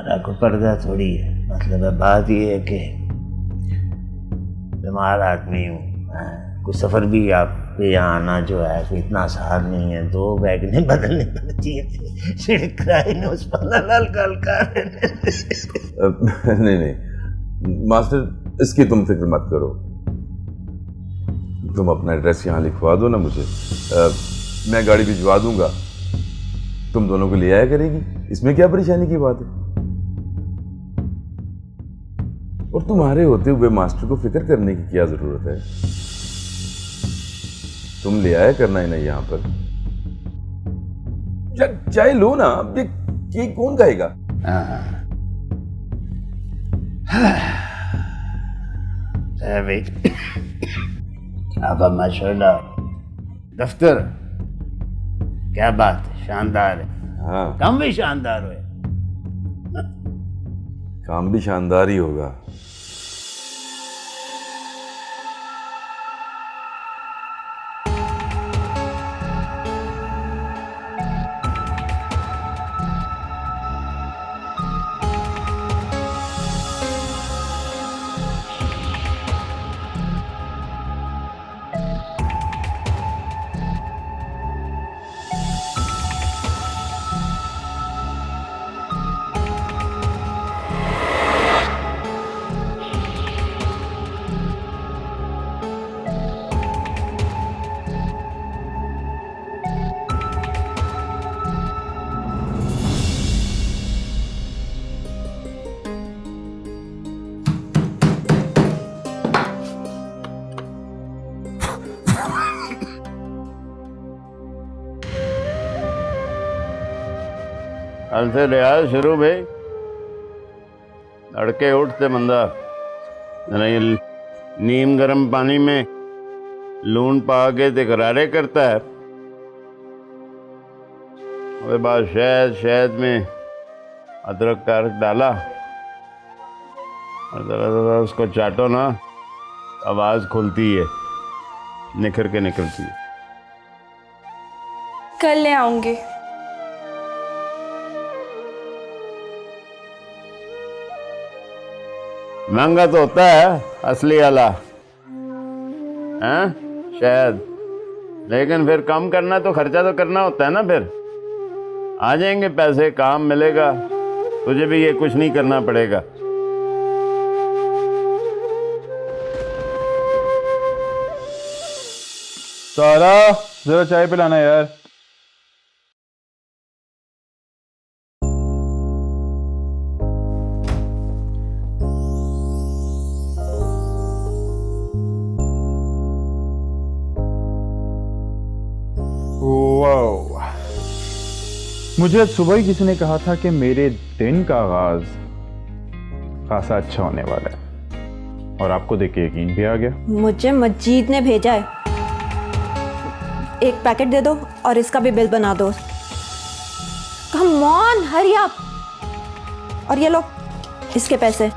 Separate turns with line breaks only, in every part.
हमारा को पर्दा थोड़ी है, मतलब है बात ये है कि बीमार आदमी हूँ, कुछ सफ़र भी आपके यहाँ आना जो है कोई इतना आसान नहीं है, 2 बैगनें बदलनी पड़ती है, छिड़क रहा है उस पर
नहीं मास्टर, इसकी तुम फिक्र मत करो। तुम अपना एड्रेस यहाँ लिखवा दो ना मुझे, मैं गाड़ी भिजवा दूंगा, तुम दोनों को ले आया करेगी, इसमें क्या परेशानी की बात है। और तुम्हारे होते हुए मास्टर को फिक्र करने की क्या जरूरत है, तुम ले आया करना है ना यहाँ पर। चाय लो ना, अब ये कौन खाएगा।
अब माशाल्लाह दफ्तर क्या बात है, शानदार है।
हाँ,
काम भी शानदार है।
काम भी शानदार ही होगा।
कल से रियाज शुरू भाई, लड़के उठते बंदा नहीं, नीम गर्म पानी में लून पा के तकरारे करता है, उसके बाद शहद में अदरक का रस डाला और ज़रा उसको चाटो ना, आवाज़ खुलती है, निखर के निकलती है।
कल ले आऊंगी।
महंगा तो होता है असली वाला हैं शहद, लेकिन फिर कम करना तो खर्चा तो करना होता है ना, फिर आ जाएंगे पैसे, काम मिलेगा, तुझे भी ये कुछ नहीं करना पड़ेगा।
सारा जरा चाय पिलाना यार। मुझे आज सुबह ही किसी ने कहा था कि मेरे दिन का आगाज खासा अच्छा होने वाला है, और आपको देख के यकीन भी आ गया।
मुझे मजीद ने भेजा है, एक पैकेट दे दो और इसका भी बिल बना दो। Come on, hurry up. और ये लो इसके पैसे।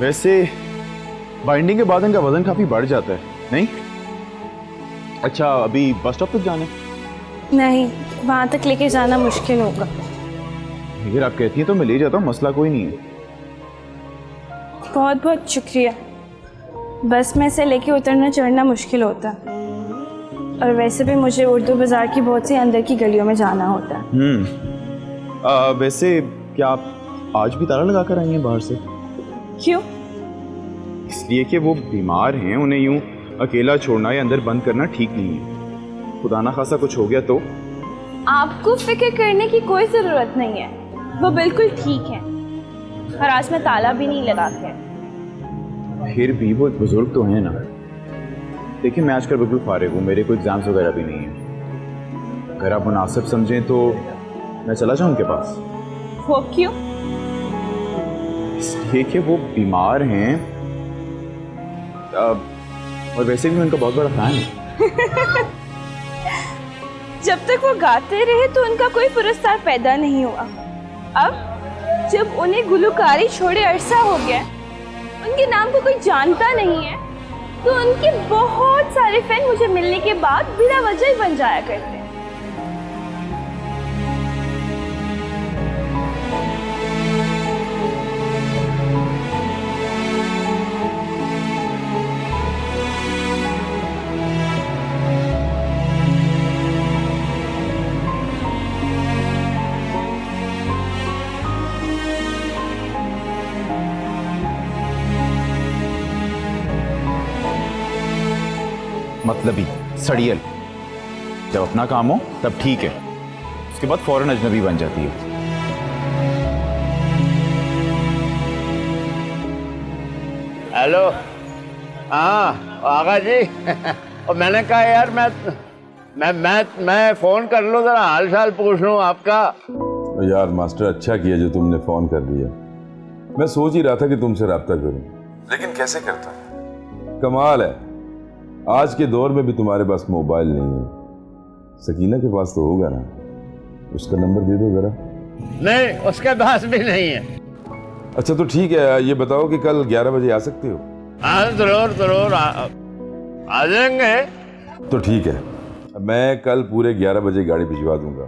वैसे बाइंडिंग के बाद इनका वजन काफी बढ़ जाता है, नहीं? अच्छा, अभी बस स्टॉप तक जाने?
नहीं, वहां तक लेके जाना मुश्किल होगा।
अगर आप कहती हैं तो मैं ले जाता हूँ, मसला कोई नहीं है।
बहुत बहुत शुक्रिया। बस में से लेके उतरना चढ़ना मुश्किल होता है, और वैसे भी मुझे उर्दू बाजार की बहुत सी अंदर की गलियों में जाना होता है।
वैसे क्या आप आज भी ताला लगा कर आई हैं बाहर से?
क्यों?
इसलिए कि वो बीमार हैं, उन्हें यूं अकेला छोड़ना या अंदर बंद करना ठीक नहीं है। खुदा ना खासा कुछ हो गया तो?
आपको फिक्र करने की कोई जरूरत नहीं है, वो बिल्कुल ठीक है, और आज मैं ताला भी नहीं लगा के।
फिर भी वो बुजुर्ग तो हैं ना। देखिए मैं आजकल बिल्कुल फारिग हूँ, मेरे कोई एग्जाम्स वगैरह भी नहीं है। अगर आप मुनासिब समझें तो मैं चला जाऊँ उनके पास।
वो क्यों?
इसलिए कि वो बीमार हैं और वैसे भी मैं उनका बहुत बड़ा फैन हूँ।
जब तक वो गाते रहे तो उनका कोई पुरस्कार पैदा नहीं हुआ। अब जब उन्हें गुलकारी छोड़े अरसा हो गया, उनके नाम को कोई जानता नहीं है, तो उनके बहुत सारे फैन मुझे मिलने के बाद बिना वजह ही बन जाया करते हैं।
मतलबी सड़ियल, जब अपना काम हो तब ठीक है, उसके बाद फौरन अजनबी बन जाती है।
हेलो, हाँ आगा जी। और मैंने कहा यार मैं फोन कर लूँ, जरा हाल चाल पूछ लूँ आपका।
यार मास्टर, अच्छा किया जो तुमने फोन कर दिया। मैं सोच ही रहा था कि तुमसे रब्ता करूं, लेकिन कैसे करता। कमाल है, आज के दौर में भी तुम्हारे पास मोबाइल नहीं है। सकीना के पास तो होगा ना, उसका नंबर दे दो जरा।
नहीं, उसके पास भी नहीं है।
अच्छा तो ठीक है, ये बताओ कि कल 11 बजे आ सकते हो?
हाँ जरूर जरूर आ जाएंगे।
तो ठीक है, मैं कल पूरे 11 बजे गाड़ी भिजवा दूंगा।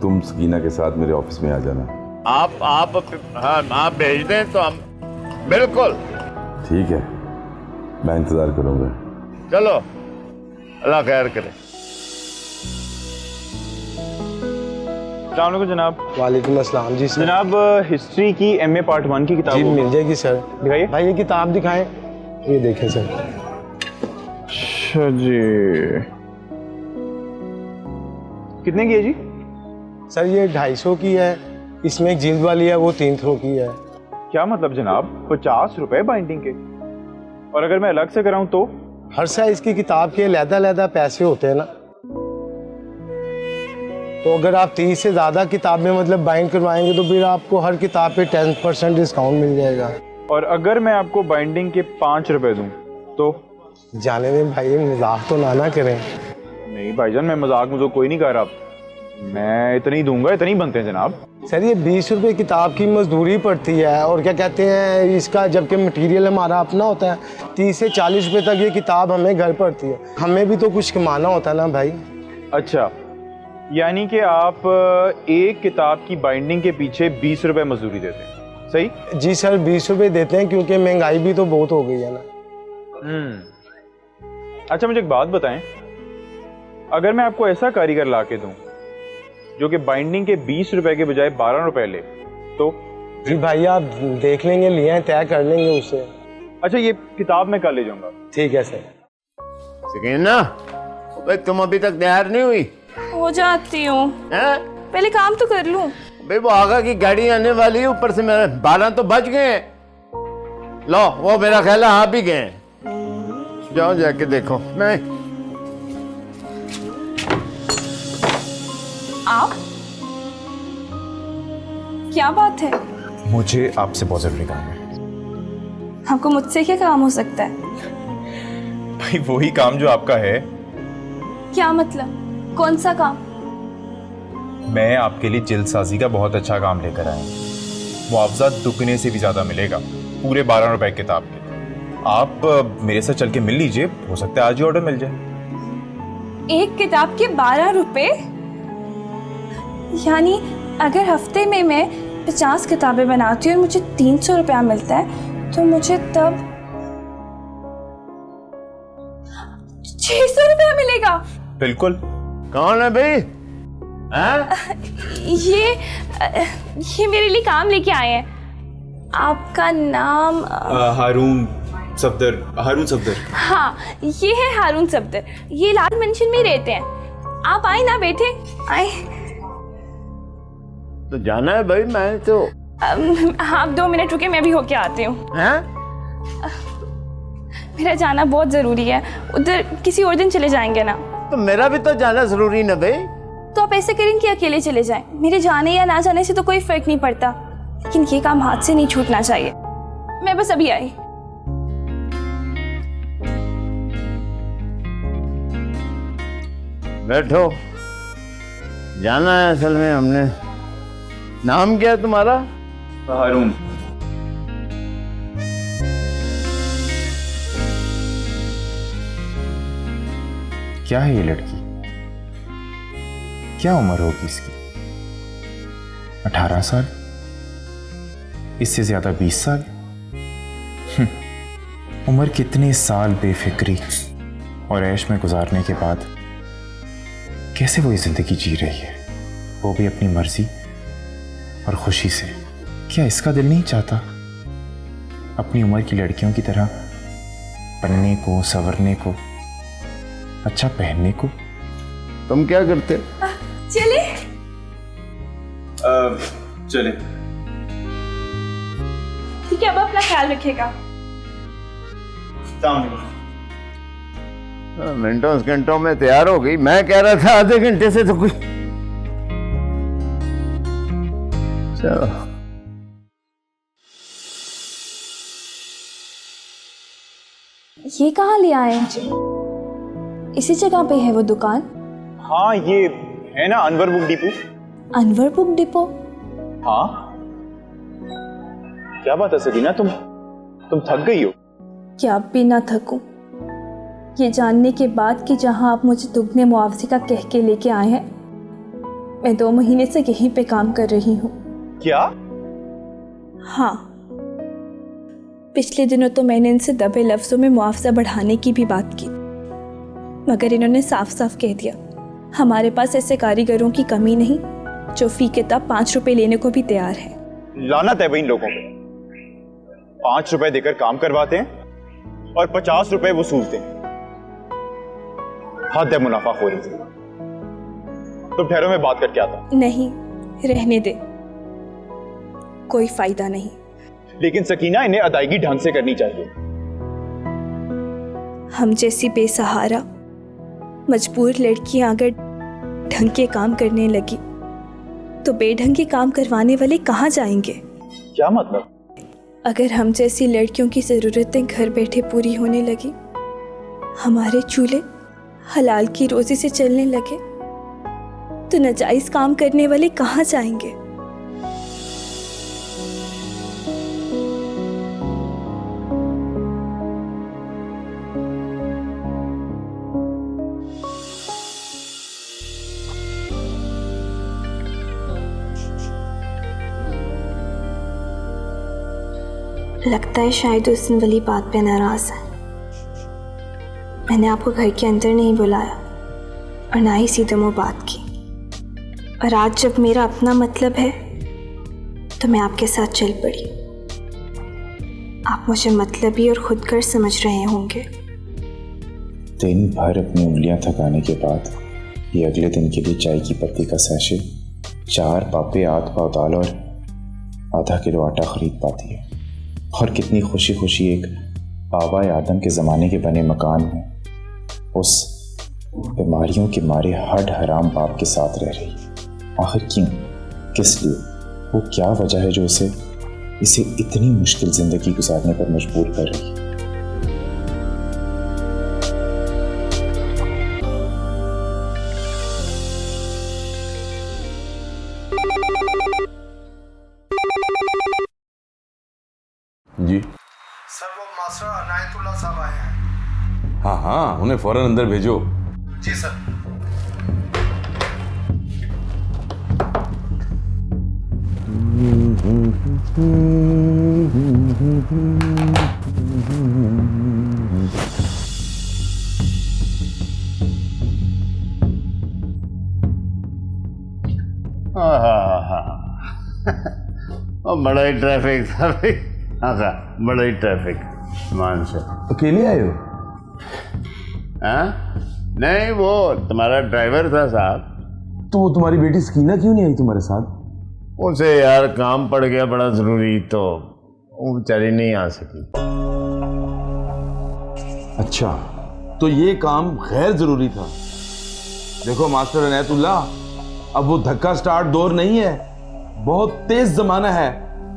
तुम सकीना के साथ मेरे ऑफिस में आ जाना। आप भेज दें तो हम बिल्कुल। ठीक है, मैं इंतजार करूंगा।
चलो, अल्लाह खैर करे।
अस्सलाम वालेकुम जनाब।
वालेकुम अस्सलाम। जी सर।
जनाब हिस्ट्री की MA पार्ट 1 की किताब
जी मिल जाएगी सर।
दिखाइए।
भाई ये किताब दिखाएं। ये देखें सर।
अच्छा जी, कितने की है जी?
सर ये 250 की है, इसमें एक जिल्द वाली है, वो 300 की है।
क्या मतलब जनाब? 50 रुपए बाइंडिंग के, और अगर मैं अलग से कराऊं तो?
हर साइज की किताब के अलग-अलग पैसे होते हैं ना, तो अगर आप 30 से ज़्यादा किताबें मतलब बाइंड करवाएंगे तो फिर आपको हर किताब पे 10% डिस्काउंट मिल जाएगा।
और अगर मैं आपको बाइंडिंग के 5 रुपए दूं तो?
जाने दें भाई, मजाक तो ना करें।
नहीं भाईजान, मैं मजाक मुझे कोई नहीं कर रहा, मैं इतनी दूंगा, इतनी बनते हैं जनाब।
सर ये 20 रुपये किताब की मजदूरी पड़ती है, और क्या कहते हैं इसका, जबकि मटेरियल हमारा अपना होता है। 30 से 40 रुपये तक ये किताब हमें घर पड़ती है। हमें भी तो कुछ कमाना होता है ना भाई।
अच्छा, यानी कि आप एक किताब की बाइंडिंग के पीछे 20 रुपए मजदूरी देते हैं, सही?
जी सर, 20 रुपये देते हैं, क्योंकि महंगाई भी तो बहुत हो गई है ना।
अच्छा मुझे एक बात बताएं, अगर मैं आपको ऐसा कारीगर ला के दूं जो कि बाइंडिंग के 20 रुपए के बजाय 12 रुपए ले तो?
जी भाई आप देख लेंगे, लिए हैं, तय कर लेंगे उससे।
अच्छा ये किताब मैं कल ले जाऊंगा।
ठीक है सर।
सकीना, भाई तुम अभी तक तैयार नहीं हुई?
हो जाती हूँ,
हैं?
पहले काम तो कर लूँ।
भाई वो आगा की गाड़ी आने वाली है, ऊपर से मेरे 12 तो बज गए। लो वो मेरा ख्याल है आ भी गए। जाओ जाके देखो। नहीं
आप? क्या बात है?
मुझे आपसे बहुत जरूरी काम है।
आपको मुझसे क्या काम हो सकता है?
भाई वही काम जो आपका है।
क्या मतलब? कौन सा काम?
मैं आपके लिए जल्दसाजी का बहुत अच्छा काम लेकर आया हूँ। मुआवजा दुगने से भी ज़्यादा मिलेगा, पूरे 12 रुपए किताब के। आप मेरे साथ चल के मिल लीजिए, हो सकता है आज ही ऑर्डर मिल जाए।
एक किताब के 12 रुपए? यानी अगर हफ्ते में मैं 50 किताबें बनाती हूँ और मुझे 300 रुपया मिलता है, तो मुझे तब 600 रुपया मिलेगा।
बिल्कुल।
कौन है भाई?
ये मेरे लिए काम लेके आए हैं। आपका नाम?
हारून सफदर।
हाँ, ये है हारून सफदर। ये लाल मेंशन में ही रहते हैं। आप आए ना, बैठे आए।
तो जाना है भाई, मैं तो।
आप 2 मिनट रुके, मैं भी होके आती हूँ।
हैं?
मेरा जाना बहुत ज़रूरी है, उधर किसी और दिन चले जाएंगे ना।
तो मेरा भी तो जाना जरूरी ना भाई।
तो आप ऐसे करें कि अकेले चले जाएं। मेरे जाने या ना जाने से तो कोई फर्क नहीं पड़ता, लेकिन ये काम हाथ से नहीं छूटना चाहिए। मैं बस अभी आई।
बैठो, जाना है असल में हमने। नाम क्या है तुम्हारा?
हारून। क्या है ये लड़की? क्या उम्र होगी इसकी? 18 साल? इससे ज्यादा 20 साल? उम्र कितने साल बेफिक्री और ऐश में गुजारने के बाद कैसे वो ये जिंदगी जी रही है, वो भी अपनी मर्जी और खुशी से। क्या इसका दिल नहीं चाहता अपनी उम्र की लड़कियों की तरह बनने को, संवरने को, अच्छा पहनने को?
तुम क्या करते?
चले
चले।
ठीक है, अब अपना ख्याल रखिएगा।
मिनटों घंटों में तैयार हो गई। मैं कह रहा था आधे घंटे से तो कुछ। चलो
ये कहाँ ले आए हैं जी? इसी जगह पे है वो दुकान?
हाँ, ये है ना Anwar book depot.
Anwar book depot?
हाँ, क्या बात है सकीना, तुम थक गई हो?
क्या अब भी ना थकूं, ये जानने के बाद कि जहां आप मुझे दुगने मुआवजे का कह के लेके आए हैं, मैं 2 महीने से यहीं पे काम कर रही हूँ।
क्या?
हाँ, पिछले दिनों तो मैंने इनसे दबे लफ्ज़ों में मुआवजा बढ़ाने की भी बात की, मगर इन्होंने साफ साफ कह दिया हमारे पास ऐसे कारीगरों की कमी नहीं जो फी किताब 5 रुपए लेने को भी तैयार है।
लानत है इन लोगों पे। 5 रुपए देकर काम करवाते हैं और 50 रुपए वसूलते हैं। हद है मुनाफाखोरी से। तुम ठहरो, मैं बात करके आता हूं।
नहीं, रहने दे, कोई फायदा नहीं।
लेकिन सकीना, इन्हें अदायगी ढंग से करनी चाहिए।
हम जैसी बेसहारा मजबूर लड़कियां अगर ढंग के काम करने लगी तो बेढंगे काम करवाने वाले कहाँ जाएंगे?
क्या मतलब?
अगर हम जैसी लड़कियों की ज़रूरतें घर बैठे पूरी होने लगी, हमारे चूल्हे हलाल की रोजी से चलने लगे, तो नाजायज काम करने वाले कहाँ जाएंगे? लगता है शायद उस दिन वाली बात पे नाराज है। मैंने आपको घर के अंदर नहीं बुलाया और ना ही सीधे मुंह बात की, और आज जब मेरा अपना मतलब है तो मैं आपके साथ चल पड़ी। आप मुझे मतलबी और खुदगर्ज समझ रहे होंगे।
दिन भर अपनी उंगलियां थकाने के बाद ये अगले दिन के लिए चाय की पत्ती का सैशे, 4 पापे, आध पाव दाल और आधा किलो आटा खरीद पाती है। और कितनी खुशी खुशी एक बाबा आदम के ज़माने के बने मकान में उस बीमारियों के मारे हड हराम बाप के साथ रह रही है। आखिर क्यों, किस लिए, वो क्या वजह है जो इसे इतनी मुश्किल ज़िंदगी गुजारने पर मजबूर कर रही है?
जी
सर, वो मास्टर अनायतुल्लाह साहब आए हैं।
हाँ हाँ, उन्हें फौरन अंदर भेजो।
जी सर।
बड़ा ही ट्रैफिक था भाई। हाँ, बड़ा ही ट्रैफिक मान से।
अकेले आए हो?
हाँ नहीं, वो तुम्हारा ड्राइवर था साहब।
तो वो तुम्हारी बेटी सकीना क्यों नहीं आई तुम्हारे साथ?
उसे यार काम पड़ गया बड़ा ज़रूरी, तो वो बेचारी नहीं आ सकी।
अच्छा, तो ये काम गैर जरूरी था। देखो मास्टर इनायतुल्लाह, अब वो धक्का स्टार्ट दौर नहीं है, बहुत तेज जमाना है।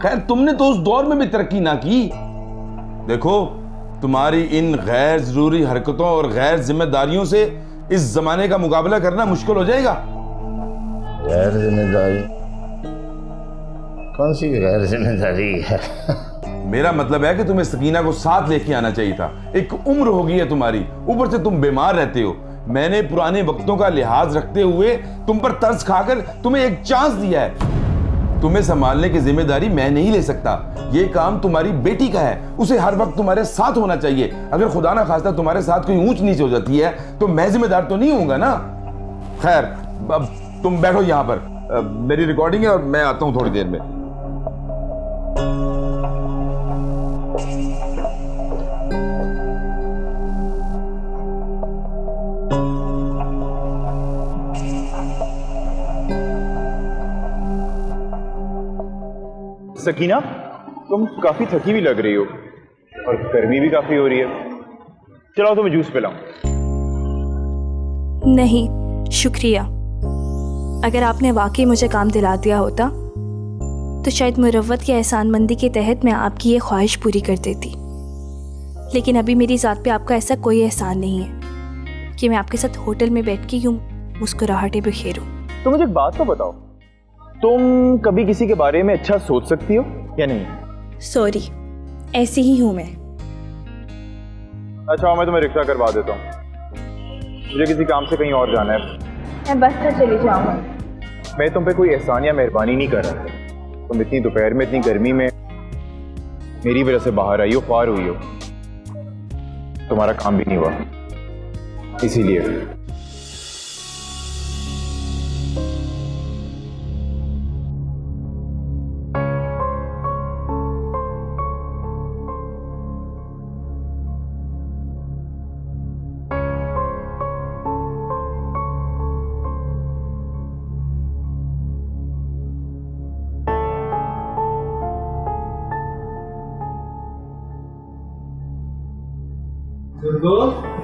खैर तुमने तो उस दौर में भी तरक्की ना की। देखो तुम्हारी इन गैर जरूरी हरकतों और गैर जिम्मेदारियों से इस जमाने का मुकाबला करना मुश्किल हो जाएगा।
गैर जिम्मेदारी? कौन सी गैर जिम्मेदारी है?
मेरा मतलब है कि तुम्हें सकीना को साथ लेके आना चाहिए था। एक उम्र हो गई है तुम्हारी, ऊपर से तुम बीमार रहते हो। मैंने पुराने वक्तों का लिहाज रखते हुए तुम पर तरस खाकर तुम्हें एक चांस दिया है। तुम्हें संभालने की जिम्मेदारी मैं नहीं ले सकता। ये काम तुम्हारी बेटी का है, उसे हर वक्त तुम्हारे साथ होना चाहिए। अगर खुदा ना खास्ता तुम्हारे साथ कोई ऊंच नीच हो जाती है तो मैं जिम्मेदार तो नहीं होऊंगा ना। खैर अब तुम बैठो यहाँ पर, मेरी रिकॉर्डिंग है और मैं आता हूँ थोड़ी देर में।
सकीना, तुम काफी थकी हुई लग रही हो और गर्मी भी काफी हो रही है। चलो तुम्हें जूस पिलाऊं।
नहीं शुक्रिया। अगर आपने वाकई मुझे काम दिला दिया होता तो शायद मुरव्वत की एहसानमंदी के तहत मैं आपकी ये ख्वाहिश पूरी कर देती। लेकिन अभी मेरी ज़ात पे आपका ऐसा कोई एहसान नहीं है कि मैं आपके साथ होटल में बैठ के यूं मुस्कुराहटें बिखेरूं।
तो मुझे एक बात तो बताओ, तुम कभी किसी के बारे में अच्छा सोच सकती हो या नहीं?
सॉरी, ऐसी ही हूं मैं।
अच्छा मैं तुम्हें रिक्शा करवा देता हूँ, मुझे किसी काम से कहीं और जाना है।
मैं बस से चली जाऊंगा।
मैं तुम पे कोई एहसान या मेहरबानी नहीं कर रहा। तुम इतनी दोपहर में इतनी गर्मी में मेरी वजह से बाहर आई हो, पार हुई हो, तुम्हारा काम भी नहीं हुआ इसीलिए।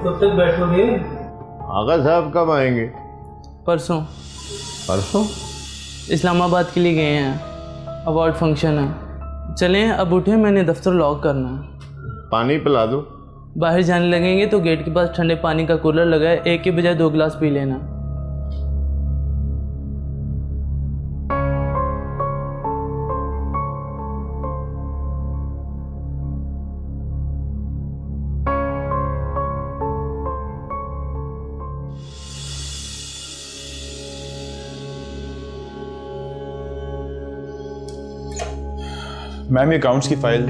कब तक बैठोगे?
आगा साहब कब आएंगे?
परसों।
परसों?
इस्लामाबाद के लिए गए हैं, अवार्ड फंक्शन है। चलें अब उठें, मैंने दफ्तर लॉक करना है।
पानी पिला दो।
बाहर जाने लगेंगे तो गेट के पास ठंडे पानी का कूलर लगा है, एक के बजाय 2 गिलास पी लेना।
मैम ये अकाउंट्स की फाइल।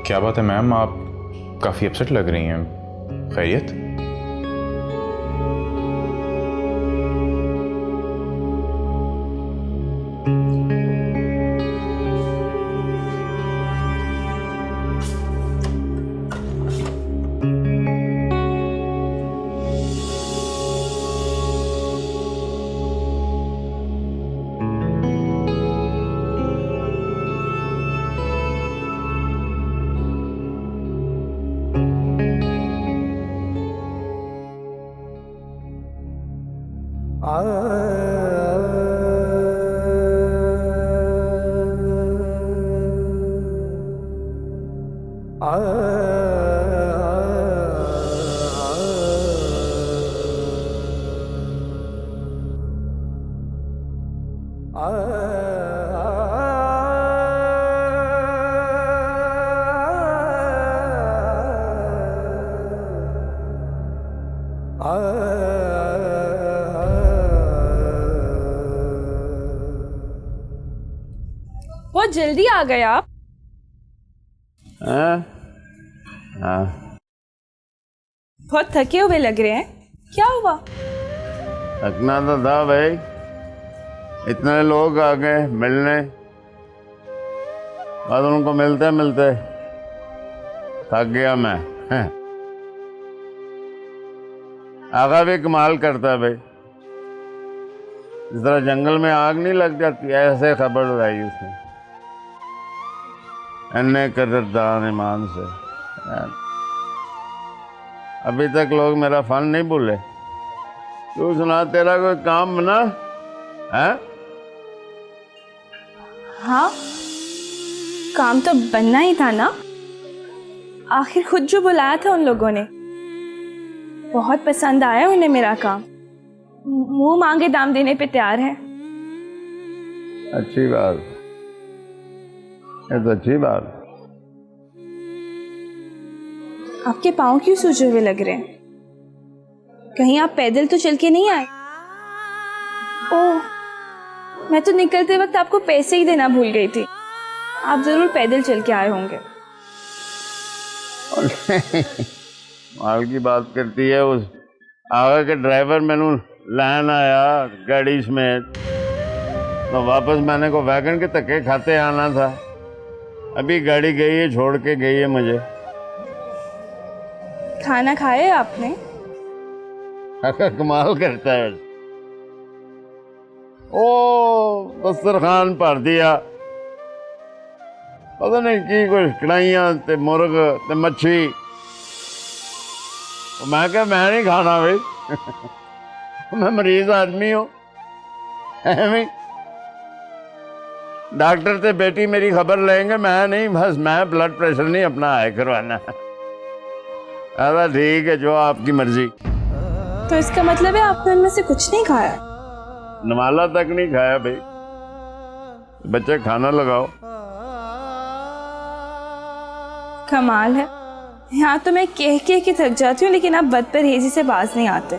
क्या बात है मैम, आप काफी अपसेट लग रही हैं, खैरियत?
बहुत जल्दी आ गए आप।
हाँ? हाँ।
बहुत थके हुए लग रहे हैं, क्या हुआ?
थकना तो था भाई, इतने लोग आ गए मिलने, बाद उनको मिलते मिलते थक गया मैं। हैं। आगा भी कमाल करता है भाई, इस तरह जंगल में आग नहीं लग जाती, ऐसे खबर लाई उसने अन्य कदरदान ईमान से। अभी तक लोग मेरा फन नहीं भूले। तू सुना, तेरा कोई काम बना है?
हाँ, काम तो बनना ही था ना। आखिर खुद जो बुलाया था उन लोगों ने, बहुत पसंद आया उन्हें मेरा काम। मुंह मांगे दाम देने पे तैयार है।
अच्छी बात, ये तो अच्छी बात।
आपके पाँव क्यों सूजे हुए लग रहे हैं? कहीं आप पैदल तो चल के नहीं आए? ओह, मैं तो निकलते वक्त आपको पैसे ही देना भूल गई थी। आप जरूर पैदल चल के आए होंगे।
माल की बात करती है। उस आगे के ड्राइवर मैंने लैन आया गाड़ी समेत, तो वापस मैंने को वैगन के धक्के खाते आना था। अभी गाड़ी गई है, छोड़ के गई है मुझे।
खाना खाए आपने?
कमाल करता है। ओ दस्तरखान भर दिया, पता नहीं की कुछ कढ़ाइयाँ ते मुर्ग ते मच्छी। मैं क्या, मैं नहीं खाना भाई। मैं मरीज आदमी हूँ। एवं डॉक्टर ते बेटी मेरी खबर लेंगे, मैं नहीं। बस मैं ब्लड प्रेशर नहीं अपना हाई करवाना। अरे ठीक है, जो आपकी मर्जी।
तो इसका मतलब है आपने उनमें से कुछ नहीं खाया?
नवाला तक नहीं खाया भाई। बच्चे खाना लगाओ।
कमाल है, यहाँ तो मैं कह के थक जाती हूँ, लेकिन आप बदपरहेजी से बाज नहीं आते।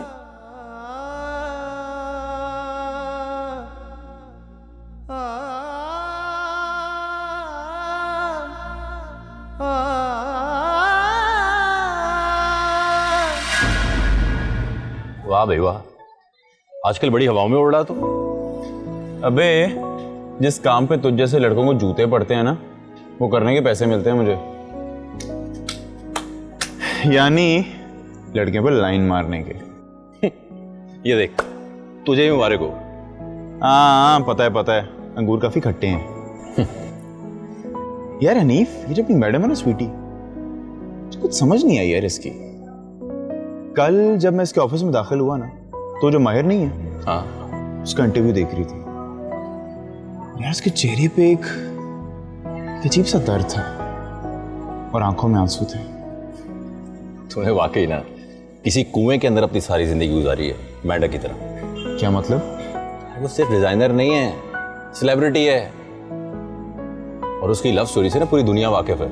वाह भाई वाह, आजकल बड़ी हवाओं में उड़ रहा तू।
अबे जिस काम पे तुझ जैसे लड़कों को जूते पड़ते हैं ना, वो करने के पैसे मिलते हैं मुझे। यानी लड़के पर लाइन मारने के।
ये देख, तुझे ही मुबारक हो।
हाँ पता है, अंगूर काफी खट्टे हैं। यार हनीफ, ये जो अपनी मैडम है ना स्वीटी, कुछ समझ नहीं आई यार इसकी। कल जब मैं इसके ऑफिस में दाखिल हुआ ना, तो जो माहिर नहीं है,
हाँ,
उसका इंटरव्यू देख रही थी। यार उसके चेहरे पे एक अजीब सा दर्द था और आंखों में आंसू थे।
तूने वाकई ना किसी कुएं के अंदर अपनी सारी जिंदगी गुजारी है, मेंढक की तरह।
क्या मतलब?
वो सिर्फ डिजाइनर नहीं है, सेलिब्रिटी है। और उसकी लव स्टोरी से ना पूरी दुनिया वाकिफ है।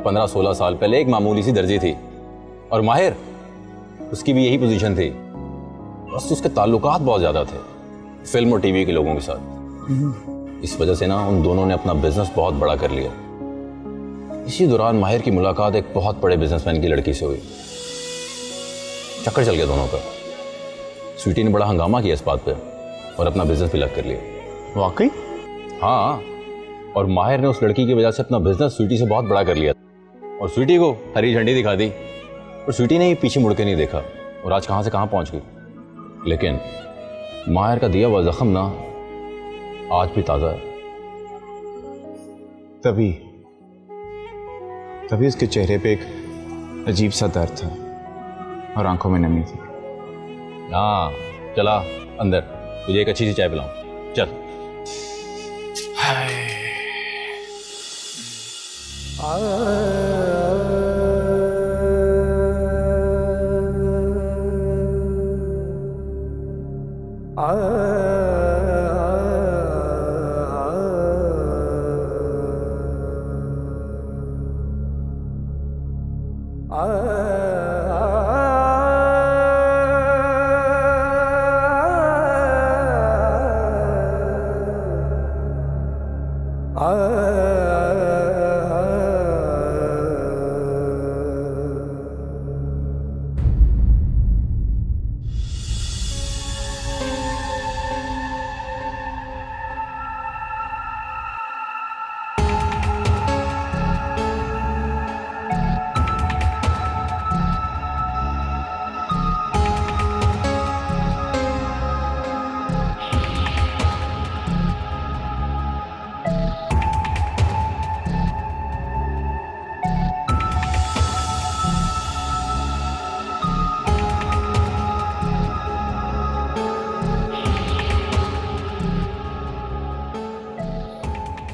15-16 साल पहले एक मामूली सी दर्जी थी, और माहिर, उसकी भी यही पोजीशन थी। बस उसके ताल्लुकात बहुत ज़्यादा थे फिल्म और टीवी के लोगों के साथ। इस वजह से ना उन दोनों ने अपना बिजनेस बहुत बड़ा कर लिया। इसी दौरान माहिर की मुलाकात एक बहुत बड़े बिजनेसमैन की लड़की से हुई। चक्कर चल गया दोनों का। स्वीटी ने बड़ा हंगामा किया इस बात पे और अपना बिजनेस भी लग कर लिया।
वाकई?
हाँ, और माहिर ने उस लड़की की वजह से अपना बिजनेस स्वीटी से बहुत बड़ा कर लिया और स्वीटी को हरी झंडी दिखा दी। और स्वीटी ने पीछे मुड़ के नहीं देखा और आज कहाँ से कहाँ पहुँच गई। लेकिन माहिर का दिया हुआ जख्म ना आज भी ताज़ा है।
तभी उसके चेहरे पे एक अजीब सा दर्द था और आंखों में नमी थी।
हाँ, चला अंदर, तुझे एक अच्छी सी चाय पिलाऊं। चल।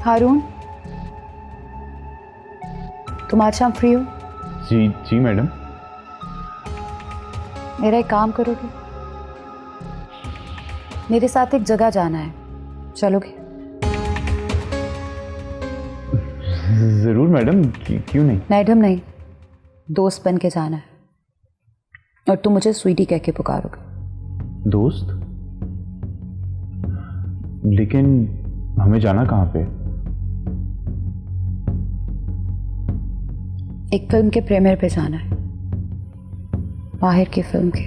हारून, तुम आज शाम फ्री हो?
जी जी मैडम।
मेरा एक काम करोगे? मेरे साथ एक जगह जाना है, चलोगे?
ज़रूर मैडम, क्यों नहीं।
मैडम नहीं, दोस्त बन के जाना है, और तुम मुझे स्वीटी कह के पुकारोगे।
दोस्त? लेकिन हमें जाना कहाँ पे?
एक फिल्म के प्रीमियर पे जाना है, माहिर की फिल्म के।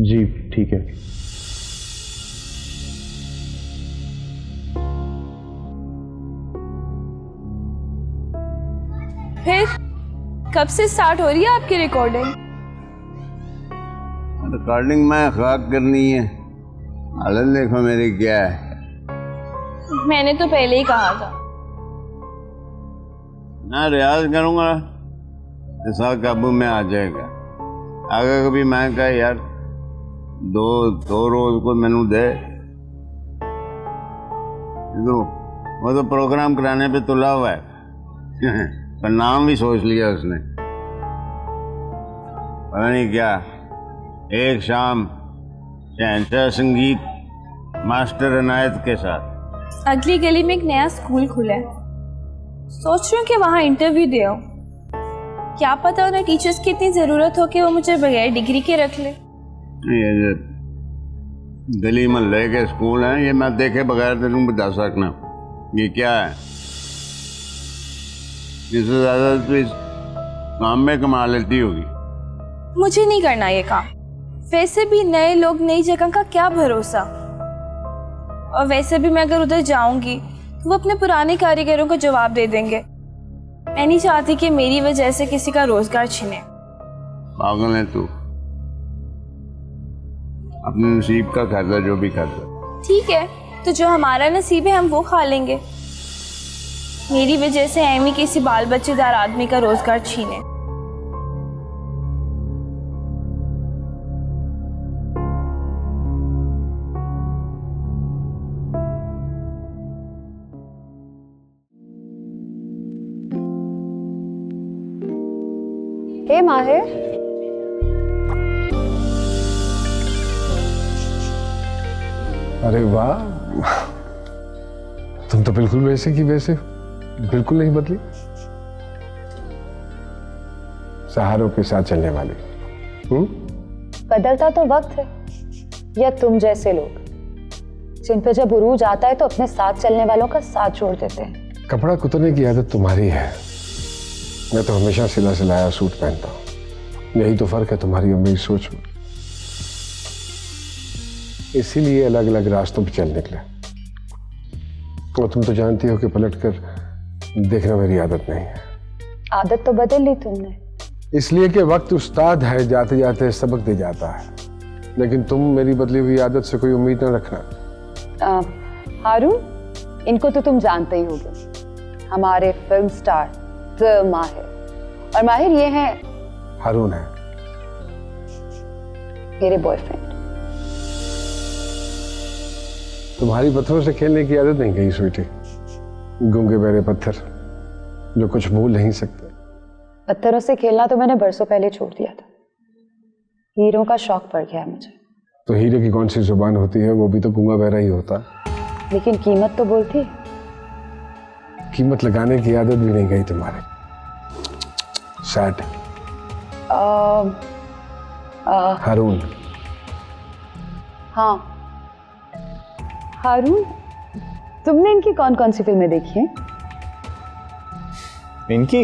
जी ठीक है।
फिर कब से स्टार्ट हो रही है आपकी रिकॉर्डिंग?
रिकॉर्डिंग में खाक करनी है, हालत देखो मेरी क्या है।
मैंने तो पहले ही कहा था।
ना रियाज करूँगा, ऐसा काबू में आ जाएगा। आगे कभी मैं कहा यार दो रोज को मेनू दे दो, वो तो प्रोग्राम कराने पे तुला हुआ है पर नाम भी सोच लिया उसने, पता नहीं क्या। एक शाम शहंशाह संगीत मास्टर इनायत के साथ।
अगली गली में एक नया स्कूल खुला है, सोच रही हूँ कि वहाँ इंटरव्यू दे आऊँ। क्या पता उन्हें टीचर्स की इतनी ज़रूरत हो कि वो मुझे बगैर डिग्री के रख ले।
ये जो गली मोहल्ले के स्कूल हैं, ये मैं देखे बगैर तेनू बता सकना ये क्या है। इससे ज़्यादा तो इस काम में कमा लेती होगी।
मुझे नहीं करना ये काम। वैसे भी नए लोग नई जगह का क्या भरोसा, और वैसे भी मैं अगर उधर जाऊंगी तो वो अपने पुराने कारीगरों को जवाब दे देंगे। मैं नहीं चाहती कि मेरी वजह से किसी का रोजगार छिने।
पागल है तू, अपने नसीब का खाता जो भी खाता।
ठीक है, तो जो हमारा नसीब है हम वो खा लेंगे। मेरी वजह से एमी किसी बाल बच्चेदार आदमी का रोजगार छीने।
हे माहिर,
अरे वाह, तुम तो बिल्कुल वैसे की वैसे हो, बिल्कुल नहीं बदली। सहारों के साथ चलने वाली।
बदलता तो वक्त है, या तुम जैसे लोग जिन पे जब उरूज आता है तो अपने साथ चलने वालों का साथ छोड़ देते हैं।
कपड़ा कुतरने की आदत तुम्हारी है, मैं तो हमेशा सिला सिलाया सूट पहनता हूं। यही तो फर्क है तुम्हारी और मेरी सोच में, इसीलिए अलग अलग रास्तों पर चल निकले। और तुम तो जानती हो कि पलट कर देखना मेरी आदत नहीं है।
आदत तो बदल ली तुमने।
इसलिए कि वक्त उस्ताद है, जाते जाते सबक दे जाता है, लेकिन तुम मेरी बदली हुई आदत से कोई उम्मीद न रखना।
हारून, इनको तो तुम जानते ही होगे, हमारे फिल्म स्टार द माहिर। और माहिर ये है,
हारून है
मेरे बॉयफ्रेंड।
तुम्हारी पत्थरों से खेलने की आदत नहीं गई स्वीटी, गूंगे बहरे पत्थर जो कुछ भूल नहीं सकते।
पत्थरों से खेलना तो मैंने बरसों पहले छोड़ दिया था, हीरों का शौक पड़ गया है मुझे।
तो हीरे की कौन सी जुबान होती है, वो भी तो गूंगा बहरा ही होता।
लेकिन कीमत तो बोलती।
कीमत लगाने की आदत भी नहीं गई तुम्हारे। सैड। हारून।
हाँ हारून, तुमने इनकी कौन कौन सी फिल्में देखी हैं?
इनकी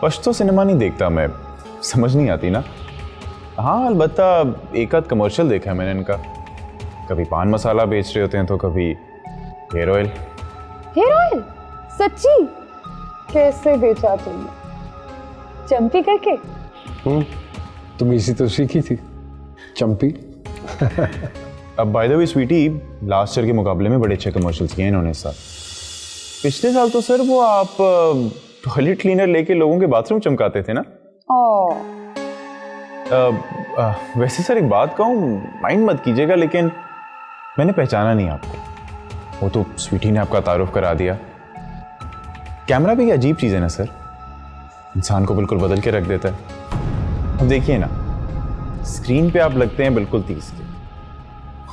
पश्तो सिनेमा नहीं देखता मैं, समझ नहीं आती ना। हाँ अलबत्ता एक आध कमर्शियल देखा है मैंने इनका, कभी पान मसाला बेच रहे होते हैं तो कभी हेयर ऑयल।
Hair oil? सच्ची? कैसे बेचा तुमने? चंपी करके?
तुम इसी तो सीखी थी, चंपी।
अब by the way sweetie, last year के मुकाबले में बड़े अच्छे कमर्शियल्स किए इन्होंने इस साल। पिछले साल तो सर वो आप टॉयलेट क्लीनर लेके लोगों के बाथरूम चमकाते थे ना। वैसे सर एक बात कहूँ, माइंड मत कीजिएगा, लेकिन मैंने पहचाना नहीं आपको, वो तो स्वीटी ने आपका तारुफ करा दिया। कैमरा भी अजीब चीज़ है ना सर, इंसान को बिल्कुल बदल के रख देता है। अब देखिए ना, स्क्रीन पे आप लगते हैं बिल्कुल 30 के,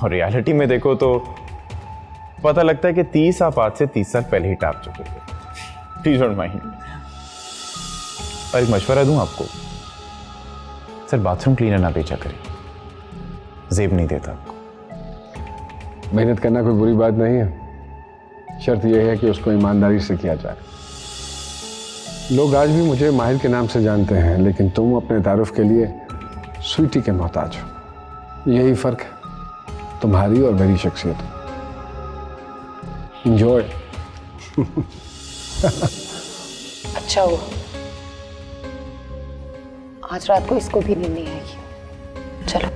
और रियलिटी में देखो तो पता लगता है कि 30 आप आज से 30 साल पहले ही टाप चुके थे। Please don't mind. और एक मशवरा दूं आपको, सर बाथरूम क्लीनर ना बेचा करें, जेब नहीं देता आपको।
मेहनत करना कोई बुरी बात नहीं है, शर्त यह है कि उसको ईमानदारी से किया जाए। लोग आज भी मुझे माहिर के नाम से जानते हैं, लेकिन तुम अपने तारुफ के लिए स्वीटी के मोहताज हो। यही फर्क है तुम्हारी और मेरी शख्सियत। एंजॉय।
अच्छा हुआ आज रात को इसको भी नींद नहीं आएगी। चलो।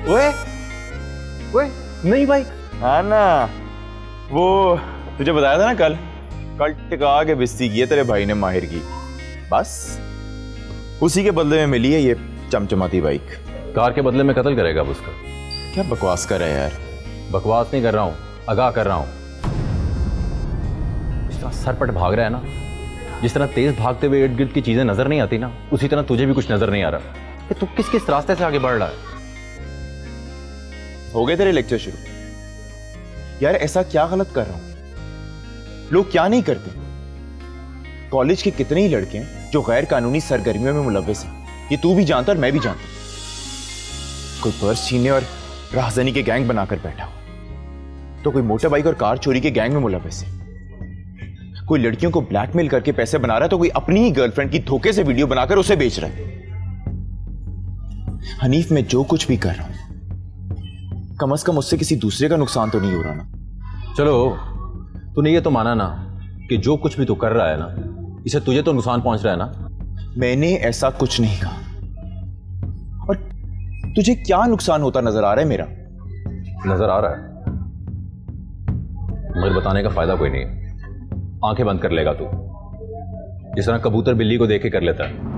ओए नहीं भाई, हाँ ना, वो तुझे बताया था ना कल टिका के बिस्ती की है तेरे भाई ने माहिर की, बस उसी के बदले में मिली है ये चमचमाती बाइक।
कार के बदले में कत्ल करेगा अब उसका।
क्या बकवास कर रहा है यार।
बकवास नहीं कर रहा हूँ, आगाह कर रहा हूँ। जिस तरह सरपट भाग रहा है ना, जिस तरह तेज भागते हुए इर्द गिर्द की चीजें नजर नहीं आती ना, उसी तरह तुझे भी कुछ नजर नहीं आ रहा कि तू किस किस रास्ते से आगे बढ़ रहा है।
हो गए तेरे लेक्चर शुरू? यार ऐसा क्या गलत कर रहा हूं? लोग क्या नहीं करते? कॉलेज के कितने ही लड़के हैं जो गैर कानूनी सरगर्मियों में मुलव्वस हैं, ये तू भी जानता और मैं भी जानता। कोई पर्स छीनने और राहजनी के गैंग बनाकर बैठा हो, तो कोई मोटर बाइक और कार चोरी के गैंग में मुलव्वस है। कोई लड़कियों को ब्लैकमेल करके पैसे बना रहा है, तो कोई अपनी ही गर्लफ्रेंड की धोखे से वीडियो बनाकर उसे बेच रहा है। हनीफ, मैं जो कुछ भी कर रहा हूं, कम से कम उससे किसी दूसरे का नुकसान तो नहीं हो रहा ना।
चलो, तूने ये तो माना ना कि जो कुछ भी तू कर रहा है ना, इसे तुझे तो नुकसान पहुंच रहा है ना।
मैंने ऐसा कुछ नहीं कहा। और तुझे क्या नुकसान होता नजर आ रहा है मेरा?
नजर आ रहा है, मगर बताने का फायदा कोई नहीं है। आंखें बंद कर लेगा तू, जिस तरह कबूतर बिल्ली को देख के कर लेता है।